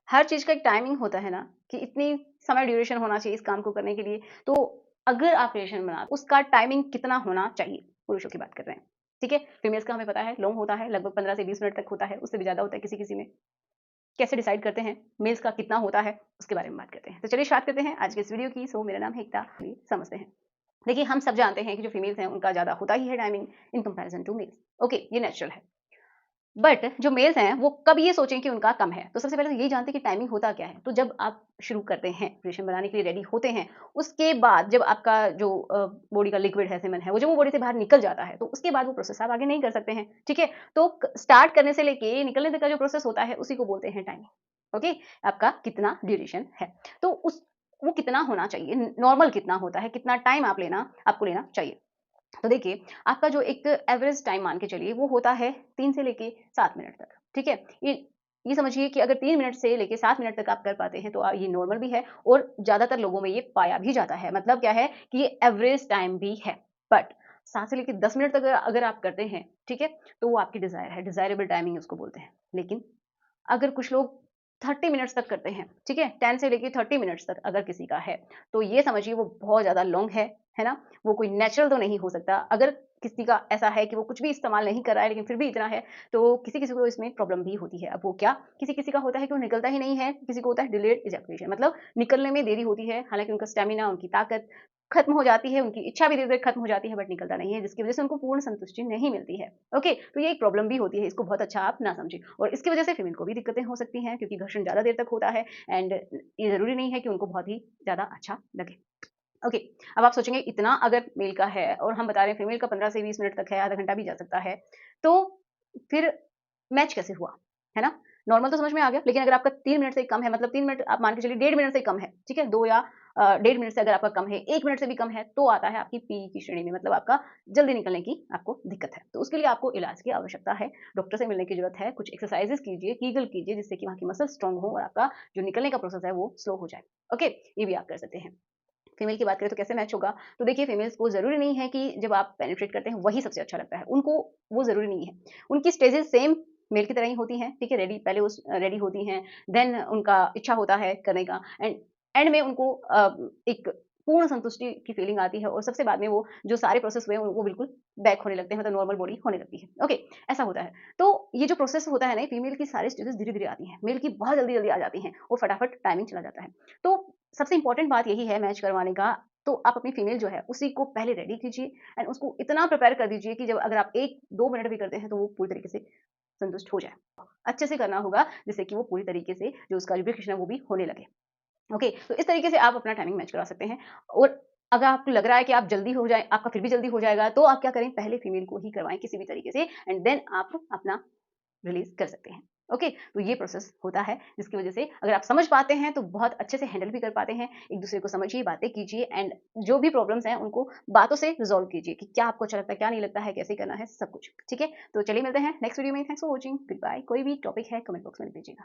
हर चीज़ का एक टाइमिंग होता है ना, कि इतनी समय ड्यूरेशन होना चाहिए इस काम को करने के लिए। तो अगर आप रिलेशन बना उसका टाइमिंग कितना होना चाहिए? पुरुषों की बात कर रहे हैं, ठीक है? फीमेल्स का हमें पता है लॉन्ग होता है, लगभग 15 से 20 मिनट तक होता है, उससे भी ज़्यादा होता है किसी-किसी में। कैसे डिसाइड करते हैं? मेल्स का कितना होता है, उसके बारे में बात करते हैं। तो चलिए स्टार्ट करते हैं आज के इस वीडियो की। सो मेरा नाम है एकता, चलिए समझते हैं। देखिए, हम सब जानते हैं कि जो फीमेल्स हैं उनका ज़्यादा होता ही है timing in comparison to males. Okay, ये नेचुरल है। बट जो मेल्स हैं वो कब ये सोचें कि उनका कम है? तो सबसे पहले तो यही जानते हैं कि टाइमिंग होता क्या है? तो जब आप शुरू करते हैं, रिलेशन बनाने के लिए रेडी होते हैं, उसके बाद जब आपका जो बॉडी का लिक्विड है, सेमेन है, वो जब वो बॉडी से बाहर निकल जाता है, तो उसके बाद वो प्रोसेस आप आगे नहीं कर सकते हैं, ठीक है? तो क स्टार्ट करने से लेके निकलने तक का जो प्रोसेस होता है, उसी को बोलते हैं टाइमिंग, ओके? आपका कितना ड्यूरेशन है। तो उस वो कितना होना चाहिए? नॉर्मल कितना होता है? कितना टाइम आपको लेना चाहिए? तो देखिए, आपका जो एक एवरेज टाइम मान के चलिए वो होता है 3 से लेके 7 मिनट तक, ठीक है? ये समझिए कि अगर 3 मिनट से लेके 7 मिनट तक आप कर पाते हैं तो ये नॉर्मल भी है और ज़्यादातर लोगों में ये पाया भी जाता है। मतलब क्या है कि ये एवरेज टाइम भी है। बट 7 से लेके 10 मिनट तक अगर अगर आप करते हैं, ठीक है? तो वो आपकी डिज़ायर है, डिज़ायरेबल टाइमिंग उसको बोलते हैं। लेकिन अगर कुछ लोग 30 मिनट्स तक करते हैं, ठीक है? 10 से लेके 30 मिनट्स तक अगर किसी का है, तो ये समझिए वो बहुत ज़्यादा लॉन्ग है ना? वो कोई नेचुरल तो नहीं हो सकता। अगर किसी का ऐसा है कि वो कुछ भी इस्तेमाल नहीं कर रहा है, लेकिन फिर भी इतना है, तो किसी-किसी को इसमें प्रॉब्लम भी होती है। अब वो क्या? किसी-किसी का होता है कि वो निकलता ही नहीं है, किसी को होता है डिलेड इजैकुलेशन मतलब निकलने में देरी होती है, हालाँकि उनका स्टैमिना, उनकी ताकत खत्म हो जाती है, उनकी इच्छा भी धीरे-धीरे खत्म हो जाती है, बट निकलता नहीं है, जिसकी वज़ह से उनको पूर्ण संतुष्टि नहीं मिलती है। ओके? तो ये एक प्रॉब्लम भी होती है, इसको बहुत अच्छा आप ना समझें और इसकी वज़ह से फीमेल को भी दिक्कतें हो सकती हैं क्योंकि घर्षण ज़्यादा देर तक होता है एंड ये ज़रूरी नहीं है कि उनको बहुत ही ज़्यादा अच्छा लगे। ओके, अब आप सोचेंगे इतना अगर मेल का है और हम बता रहे हैं फीमेल का 15 से 20 मिनट तक है, आधा घंटा भी जा सकता है, तो फिर मैच कैसे हुआ? है ना? नॉर्मल तो समझ में आ गया, लेकिन अगर आपका 3 मिनट से कम है मतलब 3 मिनट आप मान के चलिए 1.5 मिनट से कम है, ठीक है? 2 या डेढ़ मिनट से अगर आपका कम है, 1 मिनट से भी कम है, तो आता है आपकी पी की श्रेणी में मतलब आपका जल्दी निकलने की आपको दिक्कत है। तो उसके लिए आपको इलाज की आवश्यकता है, डॉक्टर से मिलने की ज़रूरत है, कुछ एक्सरसाइज़ेज़ कीजिए, कीगल कीजिए जिससे कि वहाँ की मसल स्ट्रॉन्ग हो और आपका जो निकलने का प्रोसेस है वो स्लो हो जाए। ओके? ये भी आप कर सकते हैं। फीमेल की बात करें तो कैसे मैच होगा? तो देखिए फीमेल्स को ज़रूरी नहीं है कि जब आप पेनिट्रेट करते हैं वही सबसे अच्छा लगता है। उनको वो ज़रूरी नहीं है। उनकी स्टेजेज़ सेम मेल की तरह ही होती हैं, ठीक है? रेडी होती हैं, देन उनका इच्छा होता है करने का एंड एंड में उनको एक पूर्ण संतुष्टि की फीलिंग आती है और सबसे बाद में वो जो सारे प्रोसेस हुए हैं वो बिल्कुल बैक होने लगते हैं मतलब नॉर्मल बॉडी होने लगती है। ओके, ऐसा होता है। तो ये जो प्रोसेस होता है ना फीमेल की सारी स्टेजेज़ धीरे-धीरे आती हैं, मेल की बहुत जल्दी-जल्दी आ जाती हैं और फटाफट टाइमिंग चला जाता है। तो सबसे इम्पोर्टेंट बात यही है मैच करवाने का, तो आप अपनी फीमेल जो है उसी को पहले रेडी कीजिए एंड उसको इतना प्रिपेयर कर दीजिए कि जब अगर आप 1-2 मिनट भी करते हैं तो वो पूरी तरीके से संतुष्ट हो जाए। अच्छे से करना होगा जिससे कि वो पूरी तरीके से जो उसका लुब्रिकेशन है वो भी होने लगे। ओके, तो इस तरीके से आप अपना टाइमिंग मैच करा सकते हैं और अगर आपको लग रहा है कि आप जल्दी हो जाए आपका फिर भी जल्दी हो जाएगा तो आप क्या करें पहले फीमेल को ही करवाएँ किसी भी तरीके से एंड देन आप अपना रिलीज़ कर सकते हैं। ओके, तो ये प्रोसेस होता है जिसकी वज़ह से अगर आप समझ पाते हैं तो बहुत अच्छे से हैंडल भी कर पाते हैं। एक-दूसरे को समझिए, बातें कीजिए एंड जो भी प्रॉब्लम्स हैं उनको बातों से रिज़ॉल्व कीजिए कि क्या आपको अच्छा लगता है, क्या नहीं लगता है, कैसे करना है, सब कुछ। ठीक है? तो चलिए मिलते हैं नेक्स्ट वीडियो में। Thanks for watching. Good bye. कोई भी टॉपिक है कमेंट बॉक्स में लिख दीजिएगा।